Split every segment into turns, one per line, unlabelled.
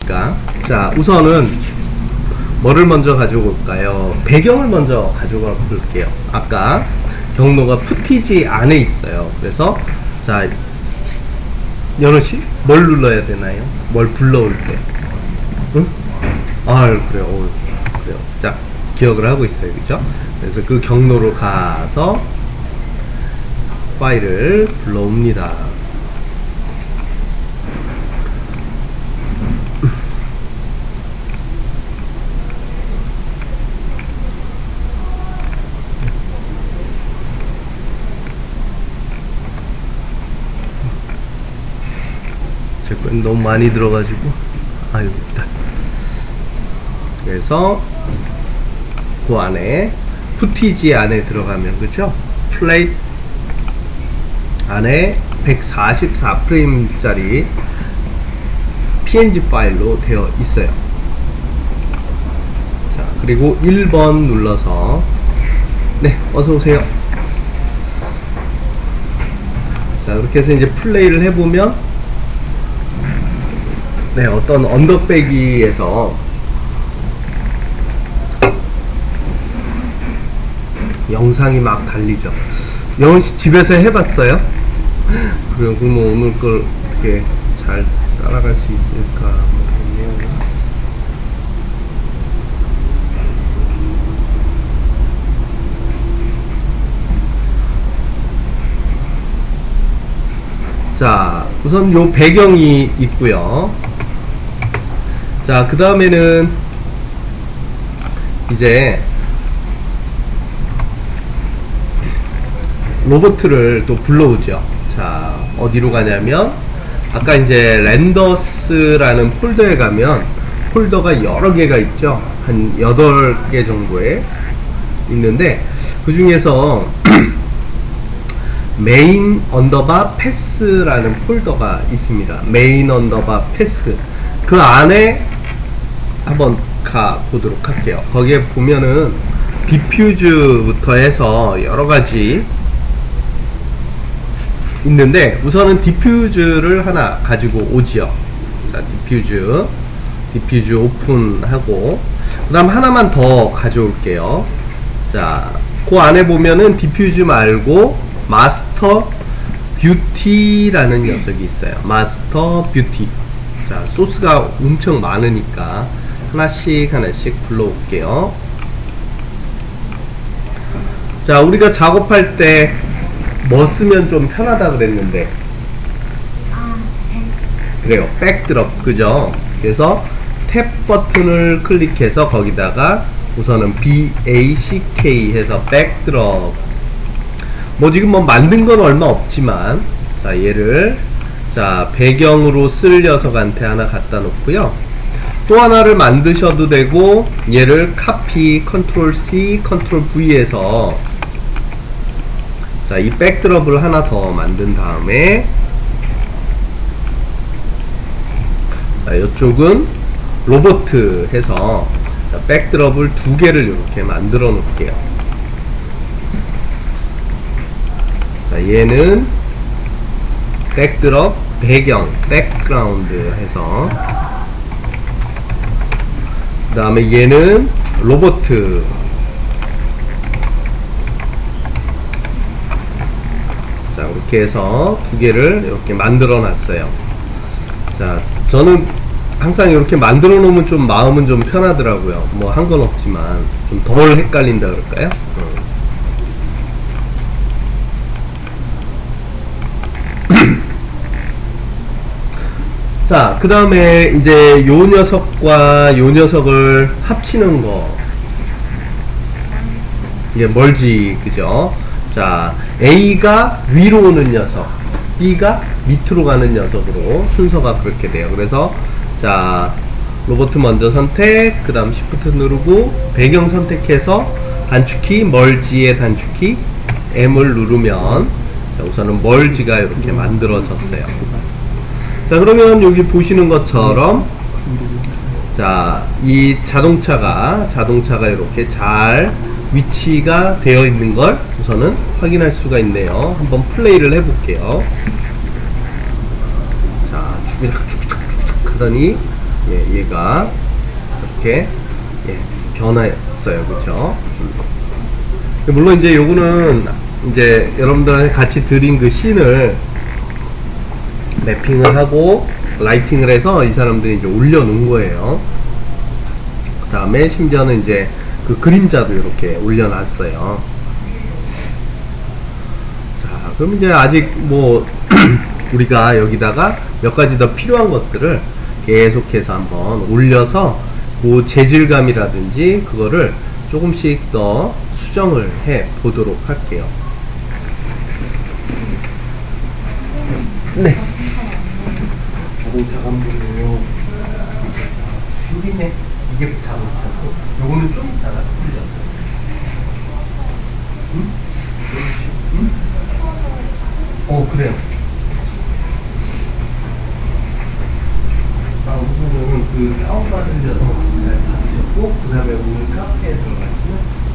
되니까. 자, 우선은 뭐를 먼저 가져올까요? 배경을 먼저 가져가 볼게요. 아까 경로가 푸티지 안에 있어요. 그래서 자, 연우씨 뭘 눌러야 되나요? 뭘 불러올 때? 응? 아, 그래요. 그래요. 자, 기억을 하고 있어요. 그죠? 그래서 그 경로로 가서 파일을 불러옵니다. 제 건 너무 많이 들어가지고 아유, 일단 그래서 그 안에 푸티지 안에 들어가면, 그죠? 플레이트 안에 144프레임짜리 PNG 파일로 되어 있어요. 자, 그리고 1번 눌러서 네, 어서오세요. 자, 이렇게 해서 이제 플레이를 해보면 네, 어떤 언덕배기에서 영상이 막 달리죠. 영은씨 집에서 해봤어요? 그래요. 그럼 오늘 걸 어떻게 잘 따라갈 수 있을까 모르겠네요. 자, 우선 요 배경이 있고요. 자, 그 다음에는 이제 로봇을 또 불러오죠. 자, 어디로 가냐면 아까 이제 렌더스라는 폴더에 가면 폴더가 여러 개가 있죠. 한 8개 정도에 있는데 그 중에서 메인 언더바 패스라는 폴더가 있습니다. 메인 언더바 패스. 그 안에 한번 가보도록 할게요. 거기에 보면은 디퓨즈부터 해서 여러가지 있는데 우선은 디퓨즈를 하나 가지고 오지요. 자, 디퓨즈 오픈하고 그 다음 하나만 더 가져올게요. 자, 그 안에 보면은 디퓨즈 말고 마스터 뷰티라는 녀석이 있어요. 마스터 뷰티. 자, 소스가 엄청 많으니까 하나씩 불러올게요. 자, 우리가 작업할 때 뭐 쓰면 좀 편하다 그랬는데 그래요, 백드롭. 그죠? 그래서 탭 버튼을 클릭해서 거기다가 우선은 BACK 해서 백드롭. 뭐 지금 뭐 만든 건 얼마 없지만 자, 얘를 자, 배경으로 쓸 녀석한테 하나 갖다 놓고요. 또 하나를 만드셔도 되고 얘를 카피 컨트롤 C 컨트롤 V에서 자, 이 백드롭을 하나 더 만든 다음에 자, 이쪽은 로보트 해서 자, 백드롭을 2개를 이렇게 만들어 놓을게요. 자, 얘는 백드롭 배경 백그라운드 해서 그 다음에 얘는 로보트. 자, 이렇게 해서 2개를 이렇게 만들어 놨어요. 자, 저는 항상 이렇게 만들어 놓으면 좀 마음은 좀 편하더라고요. 뭐 한 건 없지만 좀 덜 헷갈린다 그럴까요? 자, 그 다음에 이제 요 녀석과 요 녀석을 합치는 거, 이게 멀지, 그죠? 자, A가 위로 오는 녀석, B가 밑으로 가는 녀석으로 순서가 그렇게 돼요. 그래서 자, 로봇 먼저 선택, 그 다음 Shift 누르고 배경 선택해서 단축키 멀지의 단축키 M을 누르면 자, 우선은 멀지가 이렇게 만들어졌어요. 자, 그러면 여기 보시는 것처럼 자, 이 자동차가 이렇게 잘 위치가 되어 있는 걸 우선은 확인할 수가 있네요. 한번 플레이를 해볼게요. 자, 주기작 하더니 예, 얘가 저렇게 예, 변화했어요. 그쵸? 물론 이제 요거는 이제 여러분들한테 같이 드린 그 씬을 맵핑을 하고 라이팅을 해서 이 사람들이 이제 올려놓은 거예요. 그 다음에 심지어는 이제 그 그림자도 이렇게 올려놨어요. 자, 그럼 이제 아직 뭐 우리가 여기다가 몇 가지 더 필요한 것들을 계속해서 한번 올려서 그 재질감이라든지 그거를 조금씩 더 수정을 해 보도록 할게요. 네. 자동차 감독이요. 여기 있네. 이게 자동차고, 요거는 좀 이따가 쓸려서. 응? 응? 그래요. 우선은 그 다운받으려서 잘 받으셨고, 그 다음에 오늘 카페에 들어가시면,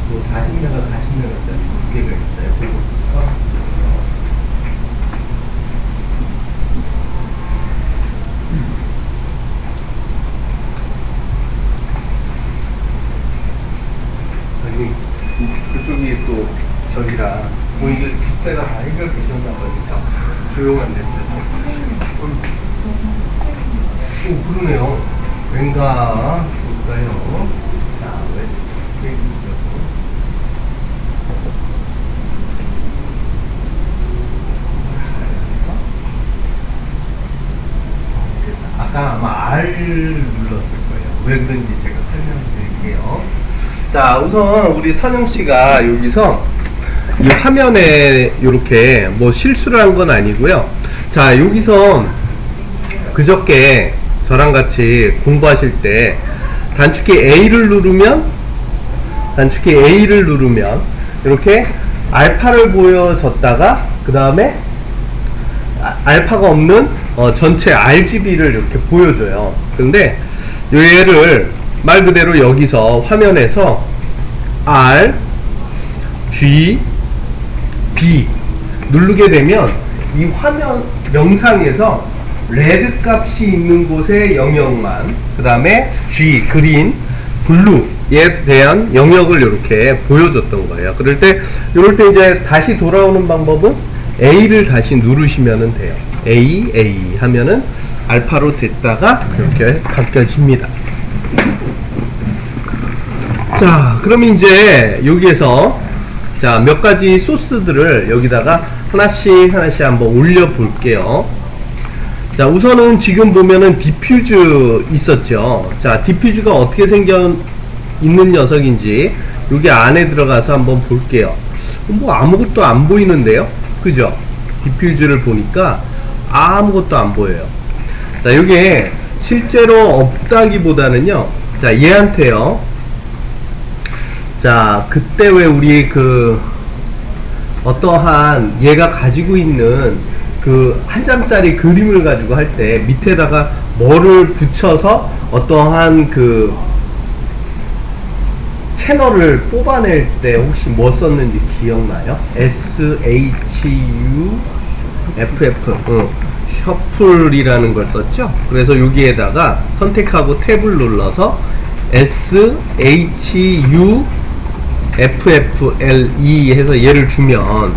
또 40명과 40명짜리 두 개가 있어요. 그거부터. 그쪽이 또 저기라 본인들 집세가 다 해결되셨나 봐요. 그쵸? 조용한 데인데 오, 그러네요. 왠가 볼까요? 자, 왜 얘기죠? 아까 아마 R 눌렀을 거예요. 왜 그런지 제가 설명드릴게요. 자, 우선 우리 선영씨가 여기서 이 화면에 이렇게 뭐 실수를 한 건 아니고요. 자, 여기서 그저께 저랑 같이 공부하실 때 단축키 A를 누르면 이렇게 알파를 보여줬다가 그 다음에 알파가 없는 전체 RGB를 이렇게 보여줘요. 근데 얘를 말 그대로 여기서 화면에서 R, G, B 누르게 되면 이 화면 영상에서 레드 값이 있는 곳의 영역만, 그 다음에 G, 그린, 블루에 대한 영역을 이렇게 보여줬던 거예요. 이럴 때 이제 다시 돌아오는 방법은 A를 다시 누르시면 돼요. A 하면은 알파로 됐다가 이렇게 바뀌어집니다. 자, 그러면 이제 여기에서 자, 몇 가지 소스들을 여기다가 하나씩 한번 올려 볼게요. 자, 우선은 지금 보면은 디퓨즈 있었죠. 자, 디퓨즈가 어떻게 생겨 있는 녀석인지 여기 안에 들어가서 한번 볼게요. 뭐 아무것도 안 보이는데요, 그죠? 디퓨즈를 보니까 아무것도 안 보여요. 자, 이게 실제로 없다기보다는요, 자, 얘한테요. 자, 그때 왜 우리 어떠한 얘가 가지고 있는 그 한 장짜리 그림을 가지고 할 때 밑에다가 뭐를 붙여서 어떠한 그 채널을 뽑아낼 때 혹시 뭐 썼는지 기억나요? SHUFF 셔플이라는 걸 썼죠? 그래서 여기에다가 선택하고 탭을 눌러서 SHUFFLE 해서 얘를 주면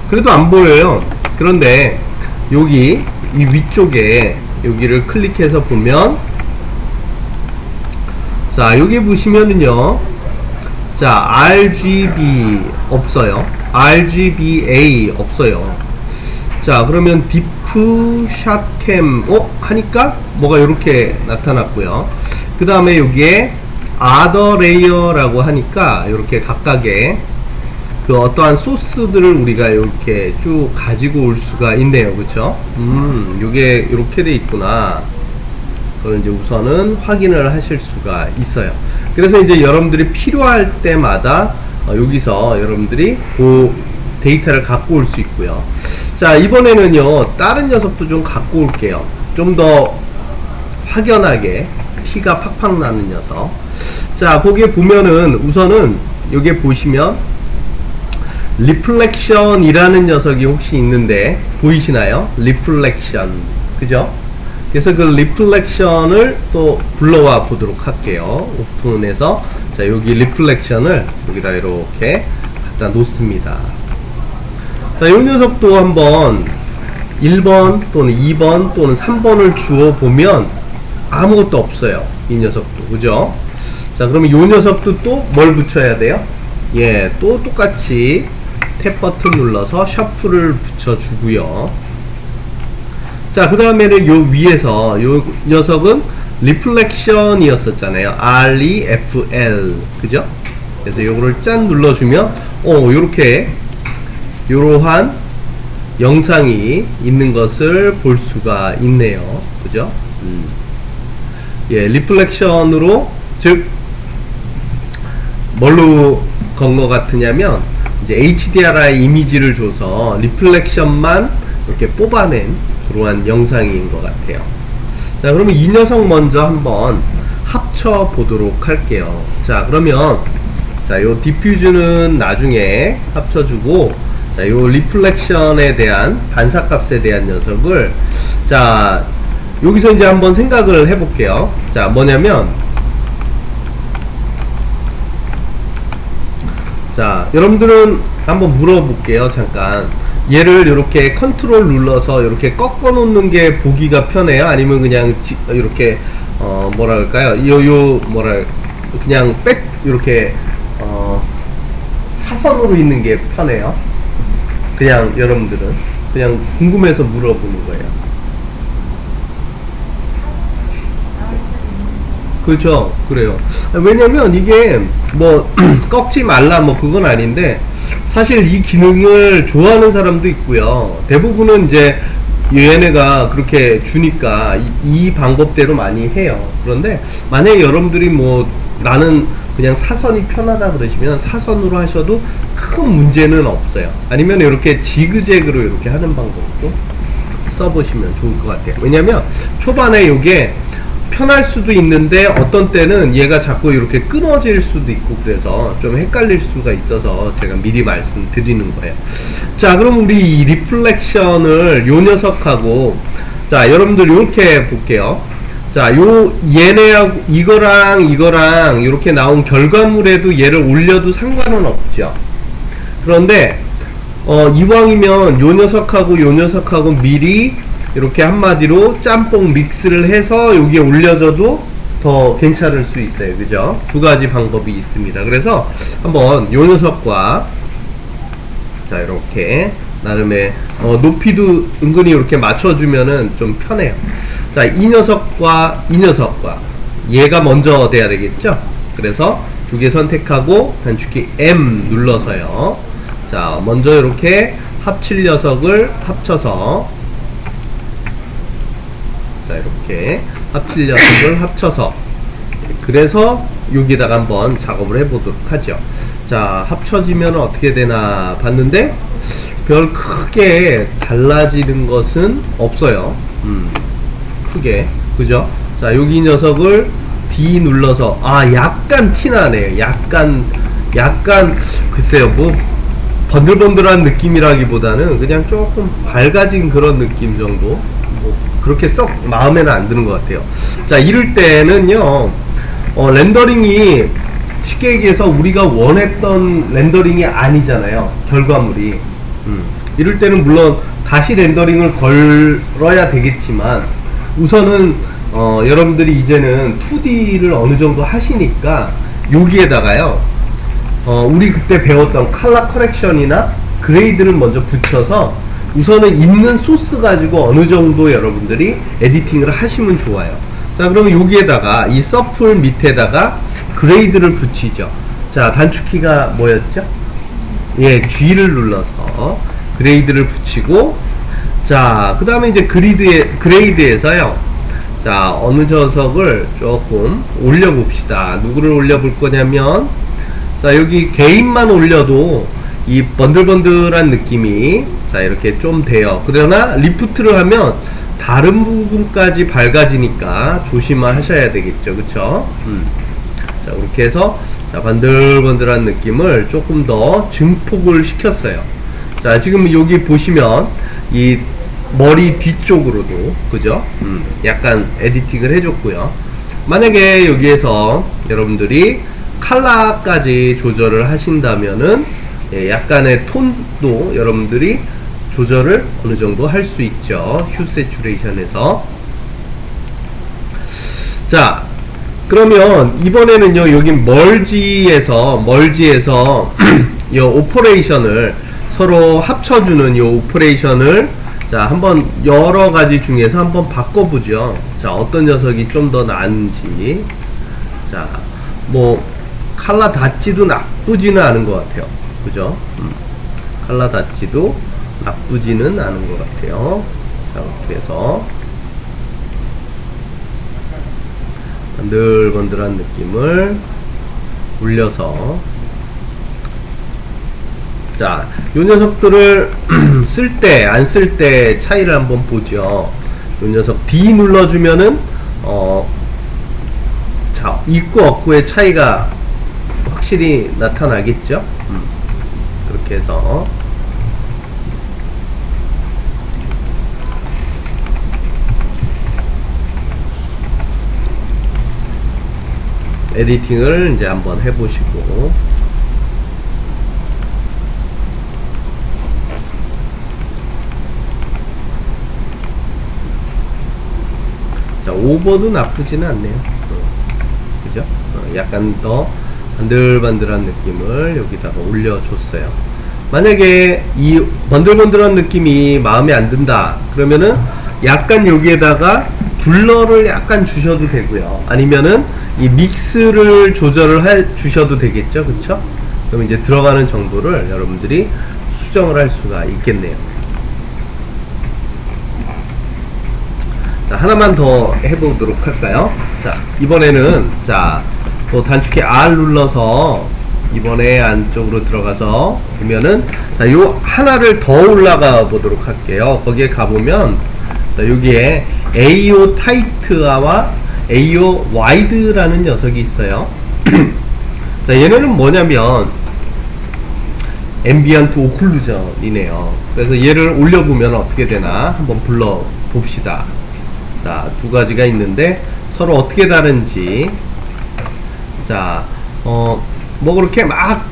그래도 안 보여요. 그런데 여기 이 위쪽에 여기를 클릭해서 보면, 자, 여기 보시면은요, 자, RGB 없어요. RGBA 없어요. 자, 그러면 디프 샷캠 하니까 뭐가 이렇게 나타났고요. 그 다음에 여기에 other layer라고 하니까 이렇게 각각의 그 어떠한 소스들을 우리가 이렇게 쭉 가지고 올 수가 있네요. 그쵸? 요게 이렇게 돼 있구나. 그걸 이제 우선은 확인을 하실 수가 있어요. 그래서 이제 여러분들이 필요할 때마다 여기서 여러분들이 그 데이터를 갖고 올 수 있고요. 자, 이번에는요, 다른 녀석도 좀 갖고 올게요. 좀 더 확연하게 티가 팍팍 나는 녀석. 자, 거기에 보면은 우선은 여기에 보시면 리플렉션이라는 녀석이 혹시 있는데 보이시나요? 리플렉션, 그죠? 그래서 그 리플렉션을 또 불러와 보도록 할게요. 오픈해서 자 여기 리플렉션을 여기다 이렇게 갖다 놓습니다. 자, 이 녀석도 한번 1번 또는 2번 또는 3번을 주어 보면 아무것도 없어요. 이 녀석도. 그죠? 자, 그러면 이 녀석도 또 뭘 붙여야 돼요? 예, 또 똑같이 탭 버튼 눌러서 셔플을 붙여주고요. 자, 그 다음에는 요 위에서 요 녀석은 리플렉션이었었잖아요. REFL. 그죠? 그래서 요거를 짠 눌러주면 요렇게 요러한 영상이 있는 것을 볼 수가 있네요. 그죠? 예, 리플렉션으로, 즉 뭘로 건 것 같으냐면 이제 HDRI 이미지를 줘서 리플렉션만 이렇게 뽑아낸 그러한 영상인 것 같아요. 자, 그러면 이 녀석 먼저 한번 합쳐 보도록 할게요. 자, 그러면 자, 요 디퓨즈는 나중에 합쳐주고, 자, 요 리플렉션에 대한 반사값에 대한 녀석을 자 여기서 이제 한번 생각을 해볼게요. 자, 뭐냐면 자, 여러분들은 한번 물어볼게요. 잠깐 얘를 이렇게 컨트롤 눌러서 이렇게 꺾어 놓는 게 보기가 편해요? 아니면 그냥 이렇게 뭐랄까요? 뭐랄 그냥 백 이렇게 사선으로 있는 게 편해요? 그냥 여러분들은 그냥 궁금해서 물어보는 거예요. 그렇죠. 그래요. 왜냐면 이게 뭐 꺾지 말라 뭐 그건 아닌데, 사실 이 기능을 좋아하는 사람도 있고요. 대부분은 이제 얘네가 그렇게 주니까 이 방법대로 많이 해요. 그런데 만약에 여러분들이 뭐 나는 그냥 사선이 편하다 그러시면 사선으로 하셔도 큰 문제는 없어요. 아니면 이렇게 지그재그로 이렇게 하는 방법도 써보시면 좋을 것 같아요. 왜냐면 초반에 이게 편할 수도 있는데 어떤 때는 얘가 자꾸 이렇게 끊어질 수도 있고 그래서 좀 헷갈릴 수가 있어서 제가 미리 말씀드리는 거예요. 자, 그럼 우리 이 리플렉션을 요 녀석하고 자 여러분들 이렇게 볼게요. 자, 얘네하고 이거랑 이렇게 나온 결과물에도 얘를 올려도 상관은 없죠. 그런데 이왕이면 요 녀석하고 미리 이렇게 한마디로 짬뽕 믹스를 해서 여기에 올려줘도 더 괜찮을 수 있어요. 그죠? 두 가지 방법이 있습니다. 그래서 한번 요 녀석과 자 이렇게 나름의 높이도 은근히 이렇게 맞춰주면은 좀 편해요. 자, 이 녀석과 얘가 먼저 돼야 되겠죠? 그래서 두 개 선택하고 단축키 M 눌러서요. 자, 먼저 이렇게 합칠 녀석을 합쳐서 자, 이렇게 합칠 녀석을 합쳐서 그래서 여기다가 한번 작업을 해보도록 하죠. 자, 합쳐지면 어떻게 되나 봤는데 별 크게 달라지는 것은 없어요. 크게. 그죠? 자, 여기 녀석을 D 눌러서 약간 티나네요. 약간 글쎄요, 뭐 번들번들한 느낌이라기보다는 그냥 조금 밝아진 그런 느낌 정도. 뭐 그렇게 썩 마음에는 안 드는 것 같아요. 자, 이럴 때는요 렌더링이 쉽게 얘기해서 우리가 원했던 렌더링이 아니잖아요, 결과물이. 이럴 때는 물론 다시 렌더링을 걸어야 되겠지만 우선은 여러분들이 이제는 2D를 어느 정도 하시니까 여기에다가요 우리 그때 배웠던 컬러 커렉션이나 그레이드를 먼저 붙여서 우선은 있는 소스 가지고 어느 정도 여러분들이 에디팅을 하시면 좋아요. 자, 그러면 여기에다가 이 서플 밑에다가 그레이드를 붙이죠. 자, 단축키가 뭐였죠? 예, G를 눌러서 그레이드를 붙이고, 자, 그 다음에 이제 그레이드에서요. 자, 어느 녀석을 조금 올려봅시다. 누구를 올려볼 거냐면, 자, 여기 개인만 올려도 이 번들번들한 느낌이 자 이렇게 좀 돼요. 그러나 리프트를 하면 다른 부분까지 밝아지니까 조심하셔야 되겠죠. 그쵸? 자, 그렇게 해서 자 번들번들한 느낌을 조금 더 증폭을 시켰어요. 자, 지금 여기 보시면 이 머리 뒤쪽으로도 그죠? 약간 에디팅을 해줬고요. 만약에 여기에서 여러분들이 컬러까지 조절을 하신다면은 약간의 톤도 여러분들이 조절을 어느 정도 할 수 있죠. 휴 세츄레이션에서. 자, 그러면 이번에는요, 여기 멀지에서 이 오퍼레이션을 서로 합쳐주는 이 오퍼레이션을 자, 한번 여러 가지 중에서 한번 바꿔보죠. 자, 어떤 녀석이 좀 더 나은지. 자, 뭐 칼라 닷지도 나쁘지는 않은 것 같아요. 그죠? 칼라 닷지도 나쁘지는 않은 것 같아요. 자, 이렇게 해서 번들번들한 느낌을 올려서 자, 요 녀석들을 쓸 때, 안 쓸 때 차이를 한번 보죠. 요 녀석 D 눌러주면은 자, 있고 없고의 차이가 확실히 나타나겠죠. 그렇게 해서 에디팅을 이제 한번 해보시고 자, 오버도 나쁘지는 않네요. 그죠? 약간 더 반들반들한 느낌을 여기다가 올려줬어요. 만약에 이 번들번들한 느낌이 마음에 안 든다 그러면은 약간 여기에다가 블러를 약간 주셔도 되고요. 아니면은 이 믹스를 조절을 해 주셔도 되겠죠. 그쵸? 그럼 이제 들어가는 정도를 여러분들이 수정을 할 수가 있겠네요. 자, 하나만 더 해보도록 할까요? 자, 이번에는 자, 또 단축키 R 눌러서 이번에 안쪽으로 들어가서 보면은 자, 요 하나를 더 올라가 보도록 할게요. 거기에 가보면 자, 여기에 AO 타이트와 AO 와이드라는 녀석이 있어요. 자, 얘네는 뭐냐면 앰비언트 오클루전이네요. 그래서 얘를 올려보면 어떻게 되나 한번 불러 봅시다. 자, 두 가지가 있는데 서로 어떻게 다른지. 자, 뭐 그렇게 막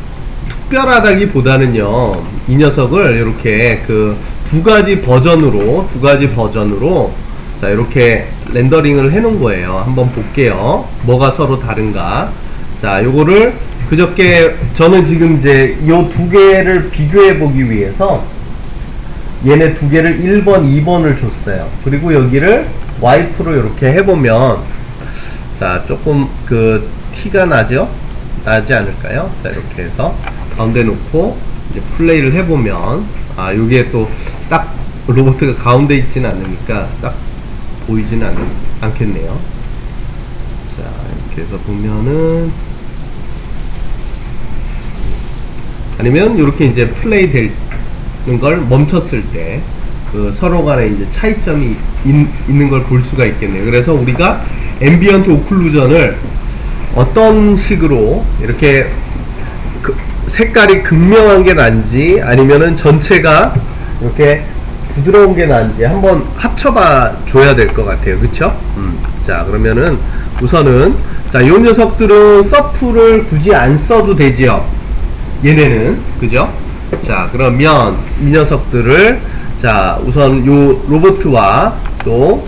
특별하다기보다는요, 이 녀석을 이렇게 그 두 가지 버전으로 자, 이렇게 렌더링을 해 놓은 거예요. 한번 볼게요. 뭐가 서로 다른가. 자, 요거를 그저께 저는 지금 이제 요 두 개를 비교해 보기 위해서 얘네 두 개를 1번, 2번을 줬어요. 그리고 여기를 와이프로 이렇게 해보면 자, 조금 그 티가 나죠? 나지 않을까요? 자, 이렇게 해서 가운데 놓고 이제 플레이를 해보면 아, 여기에 또 딱 로봇가 가운데 있지는 않으니까 딱 보이지는 않겠네요. 자, 이렇게 해서 보면은 아니면 이렇게 이제 플레이 되는 걸 멈췄을 때 그 서로 간에 이제 차이점이 있는 걸 볼 수가 있겠네요. 그래서 우리가 앰비언트 오클루전을 어떤 식으로 이렇게 그 색깔이 극명한 게 난지 아니면은 전체가 이렇게 부드러운 게 난지 한번 합쳐봐 줘야 될 것 같아요. 그쵸? 자, 그러면은 우선은 자, 요 녀석들은 서프를 굳이 안 써도 되지요. 얘네는 그죠? 자, 그러면 이 녀석들을 자, 우선 요 로봇과 또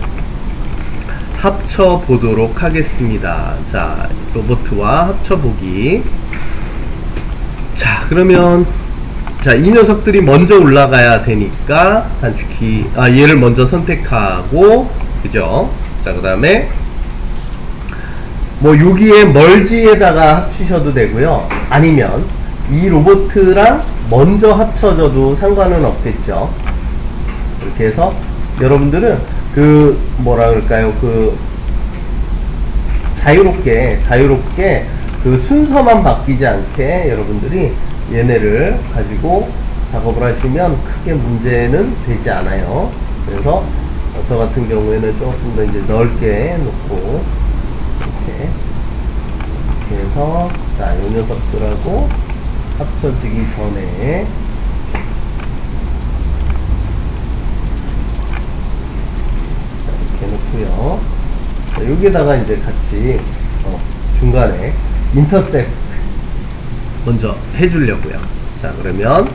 합쳐 보도록 하겠습니다. 자, 로봇과 합쳐보기. 자, 그러면 자, 이 녀석들이 먼저 올라가야 되니까 단축키 얘를 먼저 선택하고 그죠? 자, 그 다음에 뭐 여기에 멀지에다가 합치셔도 되고요. 아니면 이 로봇랑 먼저 합쳐져도 상관은 없겠죠. 이렇게 해서 여러분들은 그 뭐라 그럴까요? 그 자유롭게 그 순서만 바뀌지 않게 여러분들이 얘네를 가지고 작업을 하시면 크게 문제는 되지 않아요. 그래서 저 같은 경우에는 조금 더 이제 넓게 놓고 이렇게 해서 자, 요 녀석들하고 합쳐지기 전에 좋고요. 자, 여기에다가 이제 같이 중간에 인터셉트 먼저 해주려고요. 자, 그러면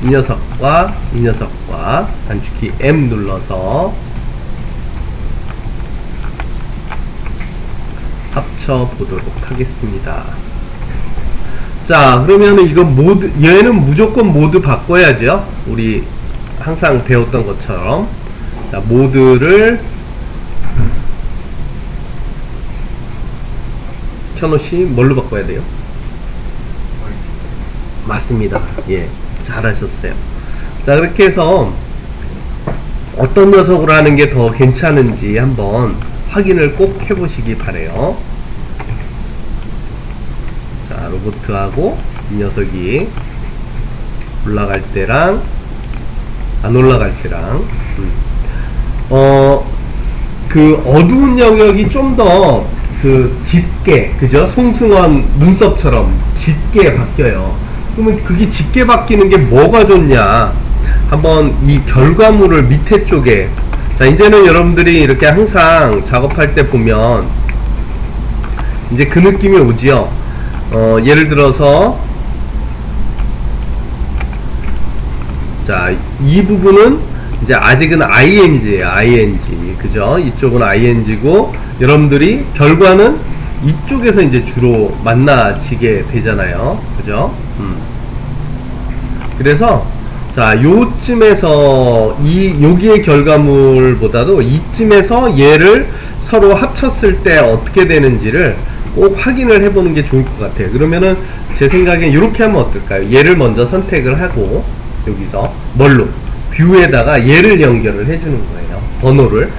이 녀석과 이 녀석과 단축키 M 눌러서 합쳐 보도록 하겠습니다. 자, 그러면 이거 모드, 얘는 무조건 모드 바꿔야죠. 우리 항상 배웠던 것처럼. 자, 모드를 현호씨 뭘로 바꿔야 돼요? 맞습니다. 예, 잘하셨어요. 자, 그렇게 해서 어떤 녀석으로 하는 게 더 괜찮은지 한번 확인을 꼭 해보시기 바래요. 자, 로보트하고 이 녀석이 올라갈 때랑 안 올라갈 때랑 그 어두운 영역이 좀 더 그 짙게, 그죠? 송승헌 눈썹처럼 짙게 바뀌어요. 그러면 그게 짙게 바뀌는 게 뭐가 좋냐? 한번 이 결과물을 밑에 쪽에, 자, 이제는 여러분들이 이렇게 항상 작업할 때 보면 이제 그 느낌이 오지요. 예를 들어서 자, 이 부분은 이제 아직은 ing예요. ing, 그죠? 이쪽은 ing고 여러분들이 결과는 이쪽에서 이제 주로 만나지게 되잖아요, 그죠? 그래서 자, 요쯤에서 여기의 결과물보다도 이쯤에서 얘를 서로 합쳤을 때 어떻게 되는지를 꼭 확인을 해보는 게 좋을 것 같아요. 그러면은 제 생각엔 이렇게 하면 어떨까요? 얘를 먼저 선택을 하고 여기서 뭘로? 뷰에다가 얘를 연결을 해주는 거예요. 번호를.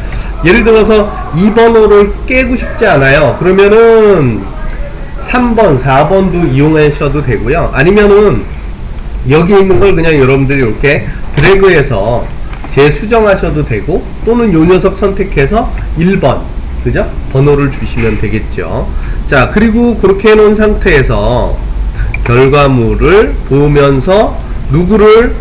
예를 들어서 이 번호를 깨고 싶지 않아요. 그러면은 3번, 4번도 이용하셔도 되고요. 아니면은 여기 있는 걸 그냥 여러분들이 이렇게 드래그해서 재수정하셔도 되고, 또는 요 녀석 선택해서 1번, 그죠? 번호를 주시면 되겠죠. 자, 그리고 그렇게 해놓은 상태에서 결과물을 보면서 누구를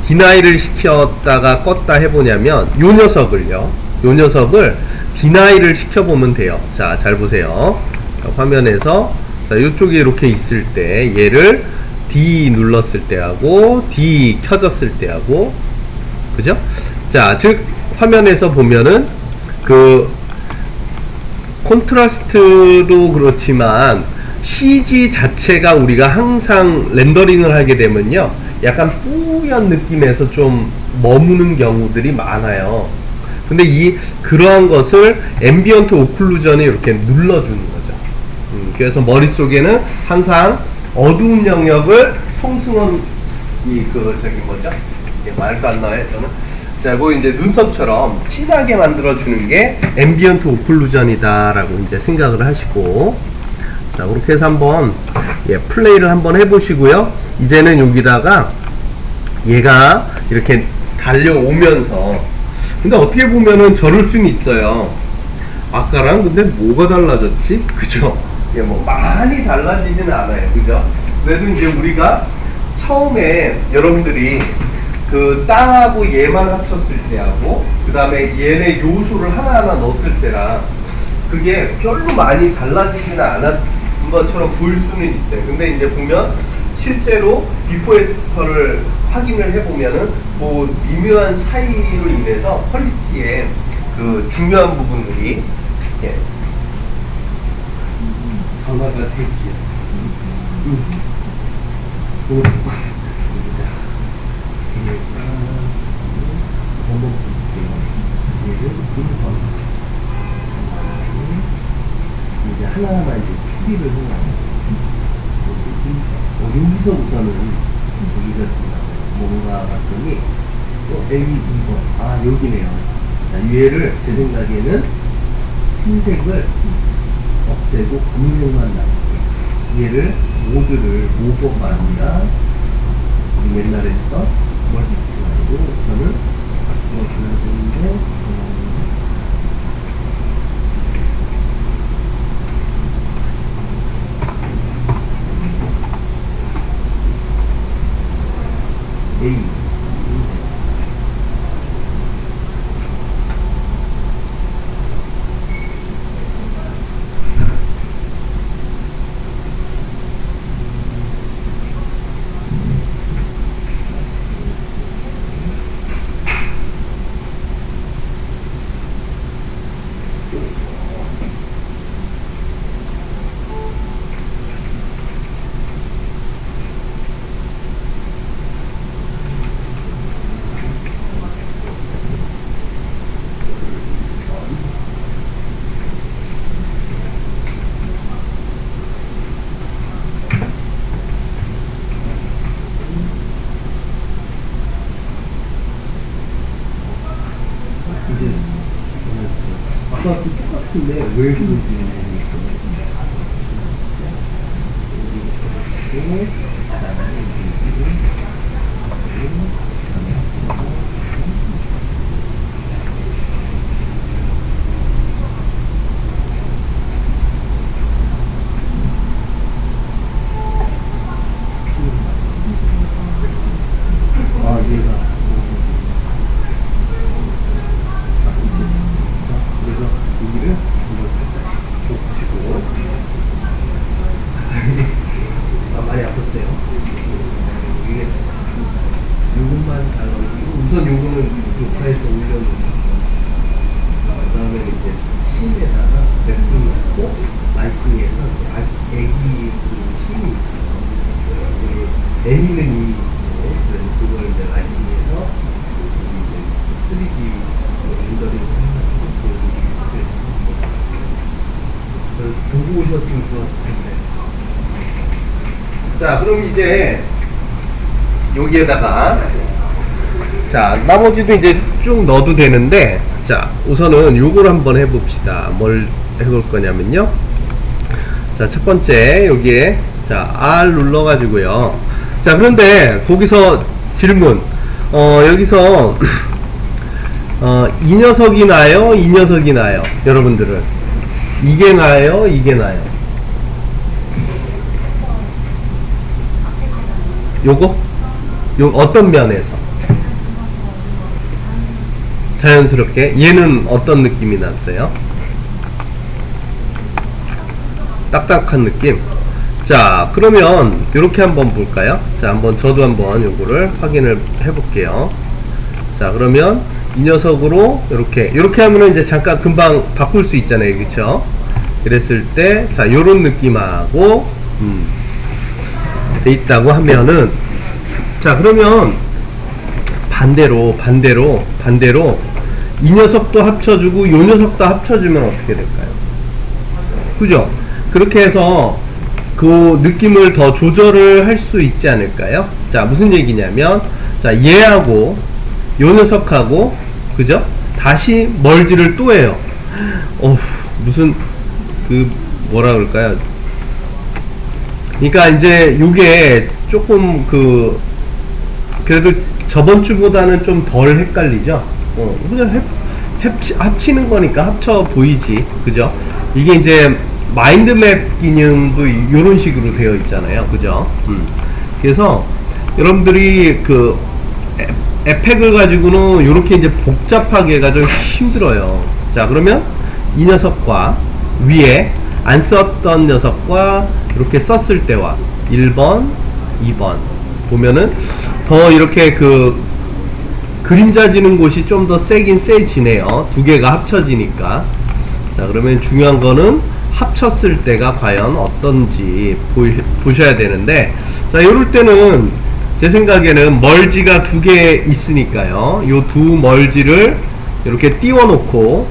디나이를 시켰다가 껐다 해보냐면 요 녀석을 디나이를 시켜보면 돼요. 자, 잘 보세요. 자, 화면에서 자, 요쪽에 이렇게 있을 때 얘를 D 눌렀을 때하고 D 켜졌을 때하고, 그죠? 자, 즉 화면에서 보면은 그 콘트라스트도 그렇지만 CG 자체가 우리가 항상 렌더링을 하게 되면요, 약간 뿌연 느낌에서 좀 머무는 경우들이 많아요. 근데 그러한 것을 앰비언트 오클루전에 이렇게 눌러주는 거죠. 그래서 머릿속에는 항상 어두운 영역을 송승헌 말도 안 나와요, 저는. 자, 그 이제 눈썹처럼 진하게 만들어주는 게 앰비언트 오클루전이다라고 이제 생각을 하시고, 자, 그렇게 해서 한번 플레이를 한번 해보시고요. 이제는 여기다가 얘가 이렇게 달려오면서, 근데 어떻게 보면은 저럴 수는 있어요. 아까랑 근데 뭐가 달라졌지? 그죠? 뭐 많이 달라지지는 않아요, 그죠? 그래도 이제 우리가 처음에 여러분들이 그 땅하고 얘만 합쳤을 때하고 그 다음에 얘네 요소를 하나하나 넣었을 때랑 그게 별로 많이 달라지지는 않았던 것처럼 보일 수는 있어요. 근데 이제 보면 실제로 비포 애프터를 확인을 해보면은 그 미묘한 차이로 인해서 퀄리티에 그 중요한 부분들이 변화가 되지. 이제 하나하나 이제 추리를 해놔요. 여기서 우선은 저기가 뭔가 봤더니 또 A 2번, 아 여기네요. 자, 얘를 제 생각에는 흰색을 없애고 검은색만 남게, 얘를 모드를 5번가 아니라 우리 옛날에 했던 멀티플라이로 우선은 바꿔줘야 되는데, A 근데 왜 그런지 그래서 여기를 이거 살짝 보시고 많이 아팠어요. 이게 요것만 잘 넣고 우선 요거는 녹화해서 올려놓고 그 다음에 이제 심에다가 랩을 넣고 라이팅해서 애기 그 심이 있어요. 애니는 이미 있고 그래서 그걸 이제 라이팅해서 이제 3D 렌더링을 해가지고 보고 오셨으면 좋았을 텐데. 자, 그럼 이제 여기에다가 자 나머지도 이제 쭉 넣어도 되는데, 자 우선은 요걸 한번 해봅시다. 뭘 해볼 거냐면요, 자 첫 번째 여기에 자 R 눌러가지고요. 자 그런데 거기서 질문, 여기서 이 녀석이 나요, 이 녀석이 나요? 여러분들은 이게 나요, 이게 나요? 요거? 요 어떤 면에서? 자연스럽게 얘는 어떤 느낌이 났어요? 딱딱한 느낌? 자 그러면 이렇게 한번 볼까요? 자 한번 저도 한번 요거를 확인을 해 볼게요. 자 그러면 이 녀석으로 이렇게 하면은 이제 잠깐 금방 바꿀 수 있잖아요, 그쵸? 그랬을 때 자 요런 느낌하고 돼 있다고 하면은, 자 그러면 반대로 이 녀석도 합쳐주고 요 녀석도 합쳐주면 어떻게 될까요? 그죠? 그렇게 해서 그 느낌을 더 조절을 할 수 있지 않을까요? 자 무슨 얘기냐면, 자 얘하고 요 녀석하고 그죠? 다시 멀지를 또 해요. 무슨 그 뭐라 그럴까요? 그러니까 이제 요게 조금 그래도 저번 주보다는 좀 덜 헷갈리죠? 그냥 합치는 거니까 합쳐 보이지, 그죠? 이게 이제 마인드맵 기능도 이런 식으로 되어 있잖아요, 그죠? 그래서 여러분들이 그 에펙을 가지고는 이렇게 이제 복잡하게 해가 좀 힘들어요. 자 그러면 이 녀석과 위에 안 썼던 녀석과 이렇게 썼을 때와 1번 2번 보면은 더 이렇게 그 그림자 지는 곳이 좀 더 세긴 세지네요, 두 개가 합쳐지니까. 자 그러면 중요한 거는 합쳤을 때가 과연 어떤지 보셔야 되는데, 자 요럴 때는 제 생각에는 멀지가 두 개 있으니까요, 요 두 멀지를 이렇게 띄워 놓고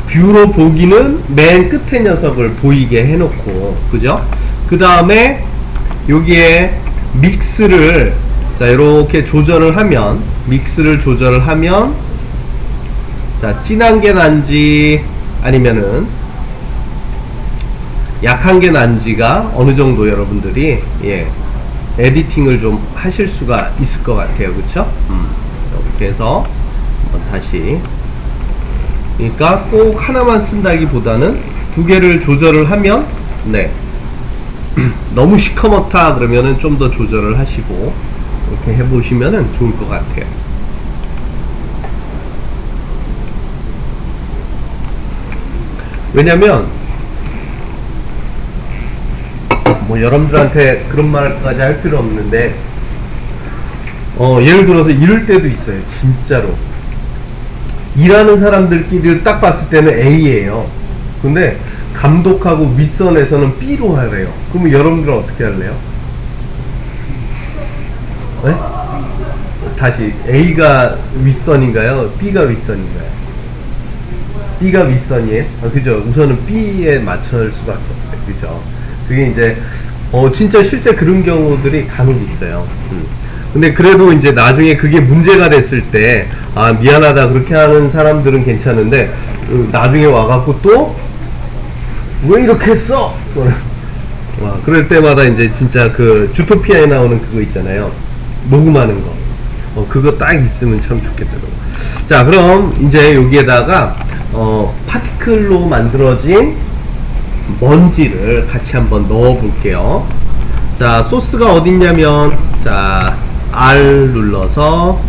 뷰로 보기는 맨 끝에 녀석을 보이게 해 놓고, 그죠? 그 다음에 여기에 믹스를 자 이렇게 조절을 하면, 자 진한 게 난지 아니면은 약한 게 난지가 어느 정도 여러분들이 에디팅을 좀 하실 수가 있을 것 같아요, 그쵸? 이렇게 해서 한번 다시, 그러니까 꼭 하나만 쓴다기보다는 두 개를 조절을 하면, 너무 시커멓다 그러면은 좀 더 조절을 하시고 이렇게 해보시면은 좋을 것 같아요. 왜냐면 뭐 여러분들한테 그런 말까지 할 필요 없는데, 예를 들어서 이럴 때도 있어요, 진짜로. 일하는 사람들끼리 딱 봤을 때는 A예요. 근데 감독하고 윗선에서는 B로 하래요. 그러면 여러분들은 어떻게 할래요? 네? 다시 A가 윗선인가요? B가 윗선인가요? B가 윗선이에요? 그죠? 우선은 B에 맞출 수밖에 없어요, 그죠? 그게 이제 진짜 실제 그런 경우들이 간혹 있어요. 근데 그래도 이제 나중에 그게 문제가 됐을 때, 아 미안하다 그렇게 하는 사람들은 괜찮은데 나중에 와갖고 또 왜 이렇게 했어? 와, 그럴 때마다 이제 진짜 그 주토피아에 나오는 그거 있잖아요. 녹음하는 거. 그거 딱 있으면 참 좋겠더라고. 자, 그럼 이제 여기에다가 파티클로 만들어진 먼지를 같이 한번 넣어 볼게요. 자, 소스가 어딨냐면, 자, R 눌러서,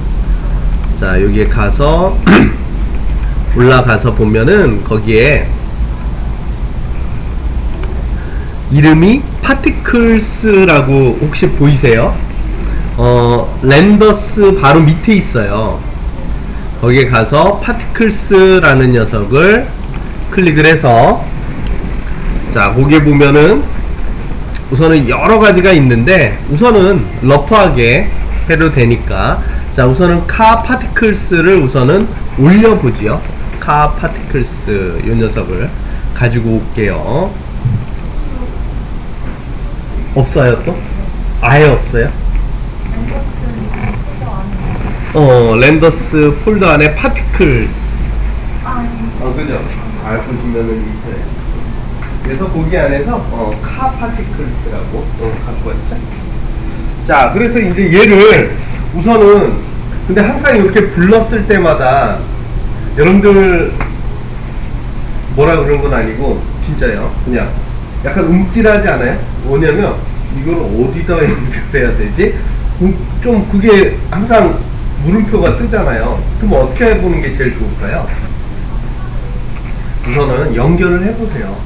자, 여기에 가서 올라가서 보면은 거기에 이름이 파티클스라고 혹시 보이세요? 렌더스 바로 밑에 있어요. 거기에 가서 파티클스라는 녀석을 클릭을 해서, 자, 거기에 보면은 우선은 여러 가지가 있는데 우선은 러프하게 해도 되니까, 자, 우선은 카 파티클스를 우선은 올려보지요. 카 파티클스 요 녀석을 가지고 올게요. 없어요 또? 아예 없어요? 렌더스 폴더 안에 파티클스. 그죠? 잘 보시면은 있어요. 그래서 거기 안에서 카 파티클스라고 갖고 왔죠. 자, 그래서 이제 얘를 우선은, 근데 항상 이렇게 불렀을 때마다 여러분들 뭐라 그런 건 아니고 진짜요. 그냥 약간 움찔하지 않아요? 뭐냐면 이걸 어디다 연결해야 되지? 좀 그게 항상 물음표가 뜨잖아요. 그럼 어떻게 해보는 게 제일 좋을까요? 우선은 연결을 해보세요.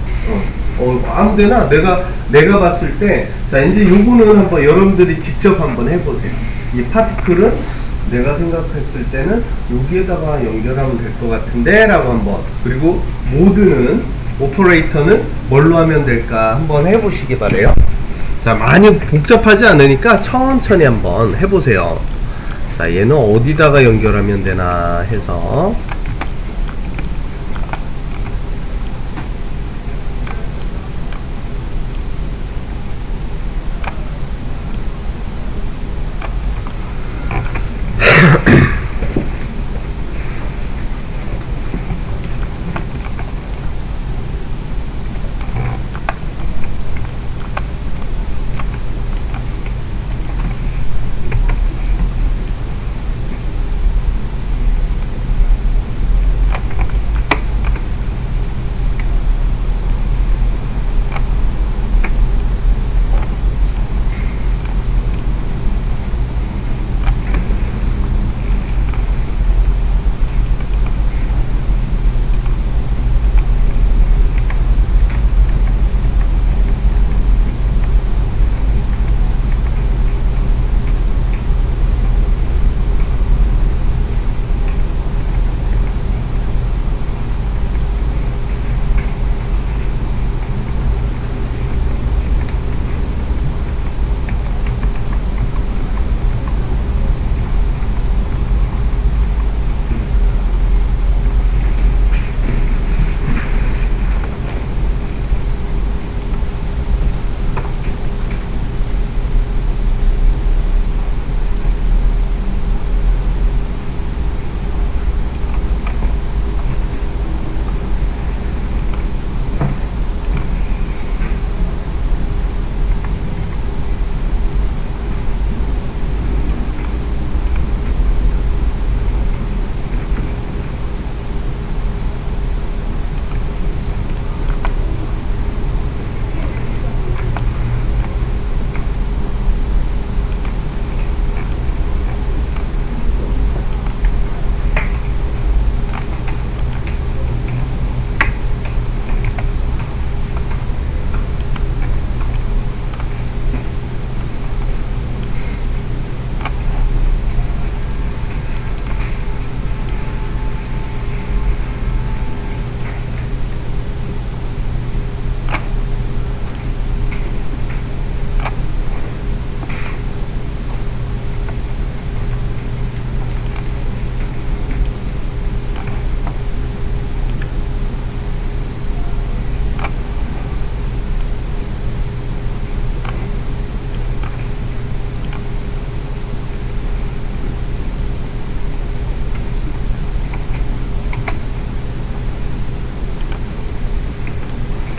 아무데나 내가 봤을 때, 자, 이제 요거는 한번 여러분들이 직접 한번 해보세요. 이 파티클은 내가 생각했을 때는 여기에다가 연결하면 될 것 같은데 라고 한번, 그리고 모드는, 오퍼레이터는 뭘로 하면 될까 한번 해보시기 바래요. 자, 많이 복잡하지 않으니까 천천히 한번 해보세요. 자, 얘는 어디다가 연결하면 되나 해서,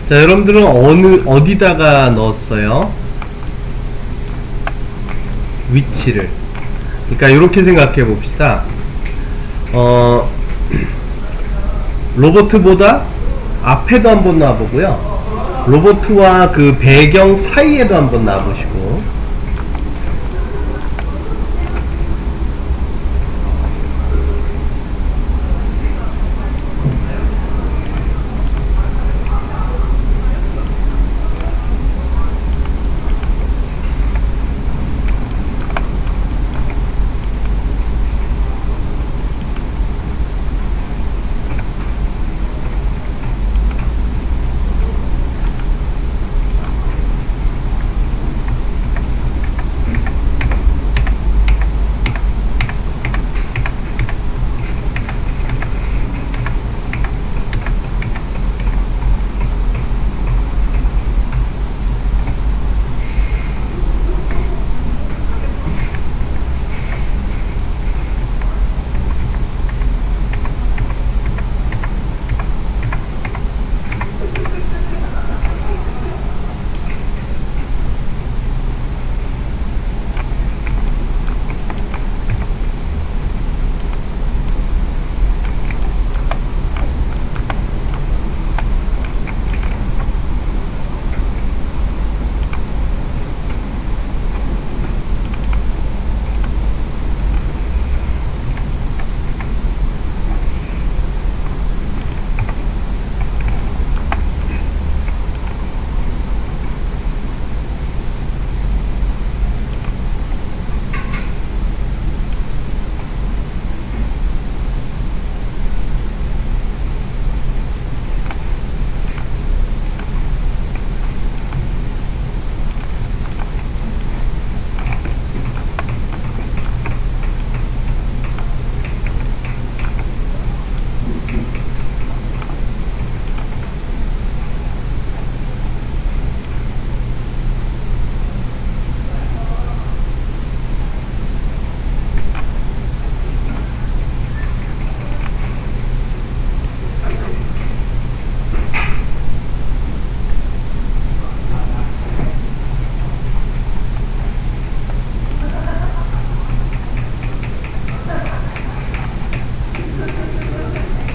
자, 여러분들은 어디다가 넣었어요? 위치를. 그러니까 이렇게 생각해 봅시다. 로버트보다 앞에도 한번 놔보고요. 로버트와 그 배경 사이에도 한번 놔보시고.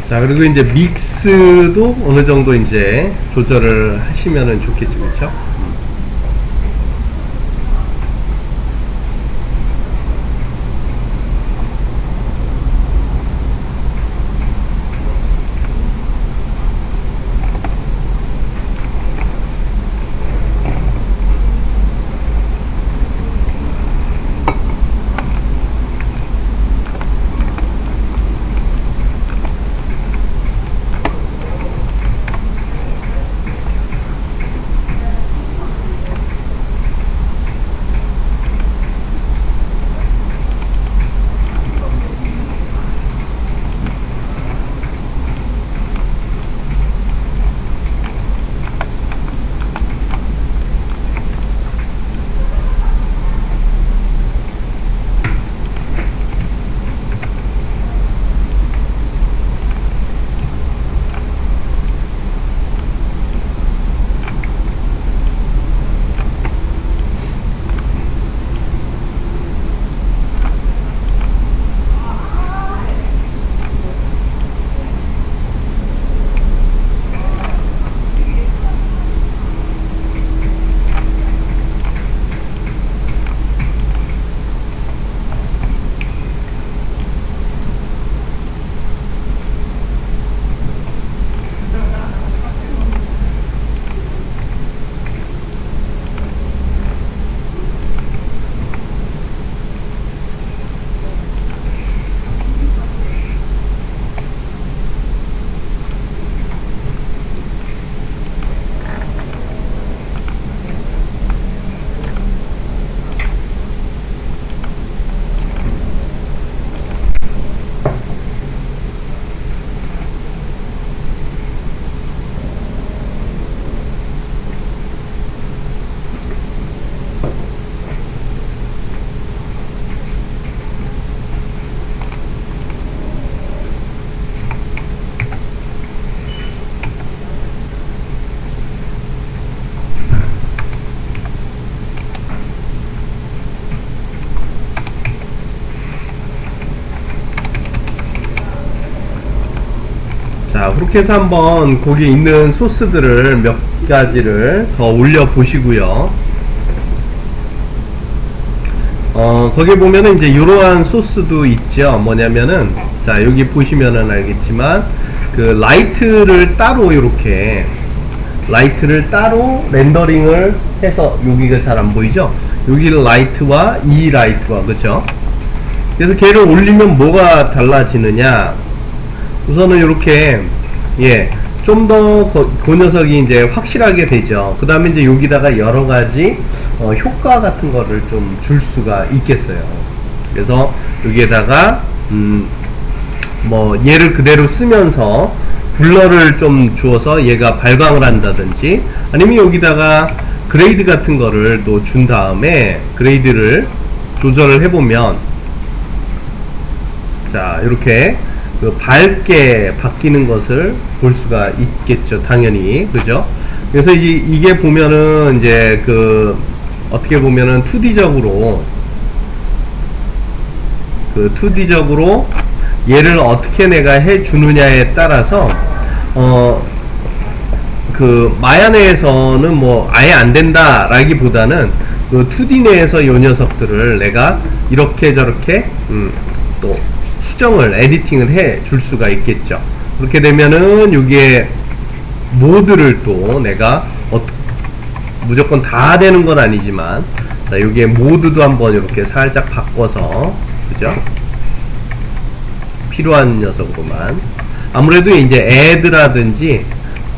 자, 그리고 이제 믹스도 어느 정도 이제 조절을 하시면은 좋겠죠, 그렇죠? 자, 그렇게 해서 한번 거기 있는 소스들을 몇 가지를 더 올려 보시고요. 거기 보면은 이제 이러한 소스도 있죠. 뭐냐면은, 자, 여기 보시면은 알겠지만, 그 라이트를 따로 이렇게, 라이트를 따로 렌더링을 해서, 여기가 잘 안 보이죠? 여기 라이트와 이 라이트와, 그쵸? 그래서 걔를 올리면 뭐가 달라지느냐? 우선은 이렇게, 예, 좀 더 그 녀석이 이제 확실하게 되죠. 그 다음에 이제 여기다가 여러 가지 효과 같은 거를 좀 줄 수가 있겠어요. 그래서 여기에다가 뭐 얘를 그대로 쓰면서 블러를 좀 주어서 얘가 발광을 한다든지, 아니면 여기다가 그레이드 같은 거를 또 준 다음에 그레이드를 조절을 해보면, 자, 이렇게 그 밝게 바뀌는 것을 볼 수가 있겠죠, 당연히. 그죠? 그래서 이게 보면은 이제 그 어떻게 보면은 2D적으로 그 2D적으로 얘를 어떻게 내가 해 주느냐에 따라서 그 마야 내에서는 뭐 아예 안 된다 라기보다는 그 2D 내에서 요 녀석들을 내가 이렇게 저렇게 또 수정을, 에디팅을 해 줄 수가 있겠죠. 그렇게 되면은 여기에 모드를 또 내가 무조건 다 되는 건 아니지만, 자, 여기에 모드도 한번 이렇게 살짝 바꿔서, 그죠? 필요한 녀석으로만. 아무래도 이제 애드라든지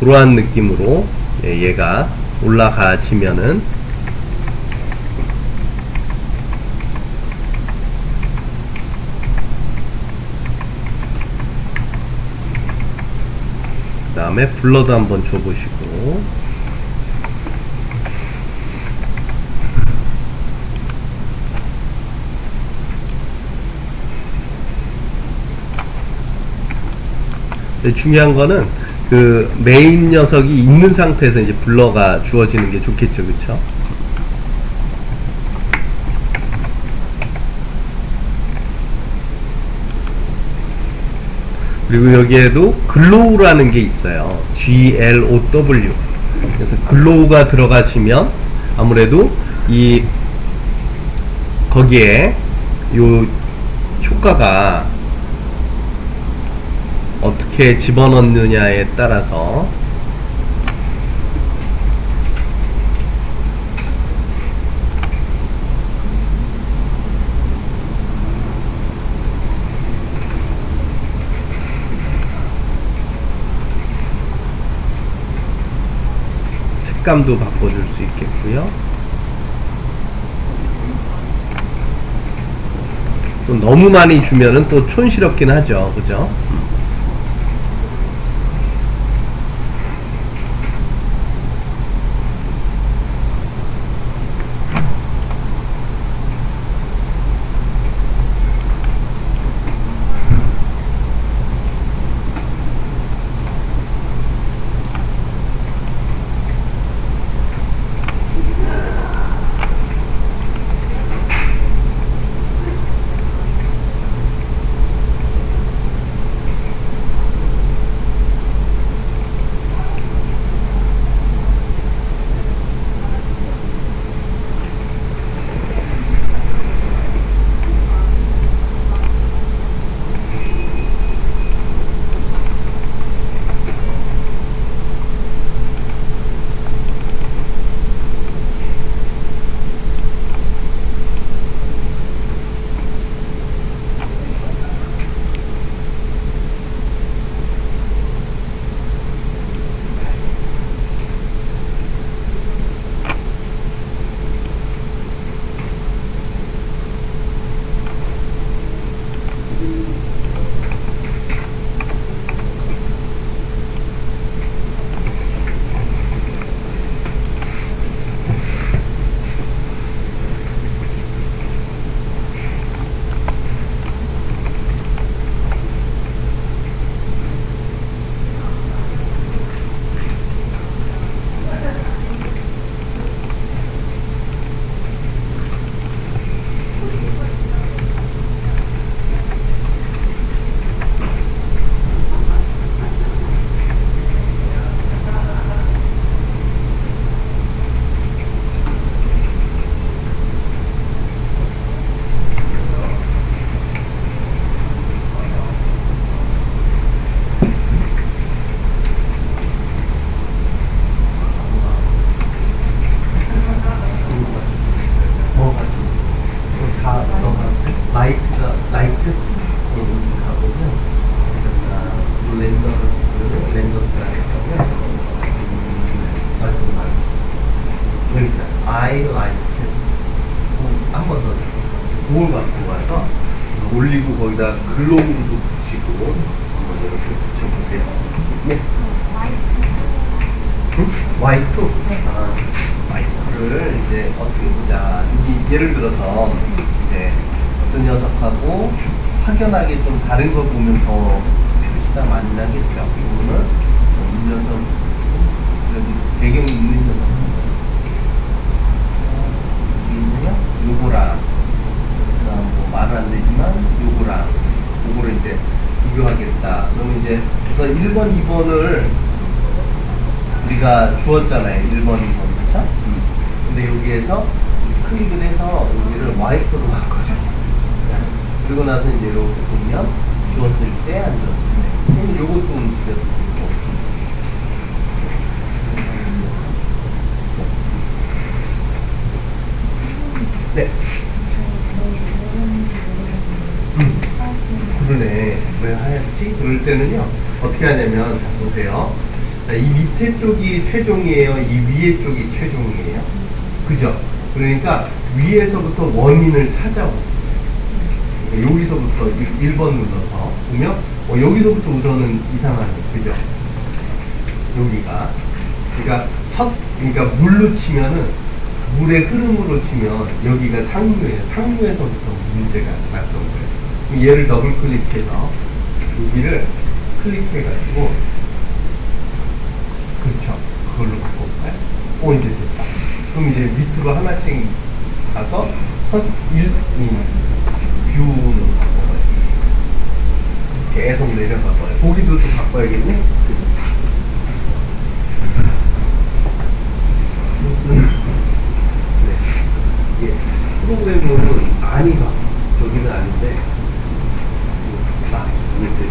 그러한 느낌으로 얘가 올라가지면은, 그 다음에 블러도 한번 줘보시고, 중요한 거는 그 메인 녀석이 있는 상태에서 이제 블러가 주어지는 게 좋겠죠, 그쵸? 그리고 여기에도 글로우라는 게 있어요. GLOW. 그래서 글로우가 들어가시면 아무래도 이 거기에 요 효과가 어떻게 집어넣느냐에 따라서 색감도 바꿔줄 수 있겠고요. 또 너무 많이 주면은 또 촌스럽긴 하죠, 그죠? 그러니까 I like this. 한 번 더 돌 갖고 와서 올리고 거기다 글로우도 붙이고 한번 이렇게 붙여보세요. 네. 응? Y2? 아, Y2를 이제 어떻게 보자. 여기 예를 들어서 이제 어떤 녀석하고 확연하게 좀 다른 걸 보면 더 표시가 많이 나겠죠. 이거는 이 녀석, 여기 배경이 있는 녀석. 여기 있네요. 요거랑, 뭐 말은 안 되지만 요거랑, 요거를 이제 비교하겠다. 그러면 이제 우선 1번, 2번을 우리가 주었잖아요. 1번, 2번. 그쵸? 근데 여기에서 클릭을 해서 여기를 와이프로 바꿔줘. 그리고 나서 이제 이렇게 보면 주었을 때, 안 주었을 때. 그러면 요것도 움직여도 되고. 네. 그러네. 왜 하얗지? 그럴 때는요, 어떻게 하냐면, 자, 보세요. 자, 이 밑에 쪽이 최종이에요? 이 위에 쪽이 최종이에요? 그죠? 그러니까 위에서부터 원인을 찾아보고 여기서부터 1번 눌러서 보면 여기서부터 우선은 이상하네. 그죠? 여기가 그러니까 물로 치면은 물의 흐름으로 치면 여기가 상류예요. 상류에서부터 문제가 났던 거예요. 그럼 얘를 더블 클릭해서 여기를 클릭해가지고 그렇죠. 그걸로 바꿔볼까요? 이제 됐다. 그럼 이제 밑으로 하나씩 가서 뷰는 바꿔봐요. 계속 내려가봐요. 보기도 또 바꿔야겠네? 그죠? 무슨, 네. 예. 프로그램은 많이 가. 저기는 아닌데, 이제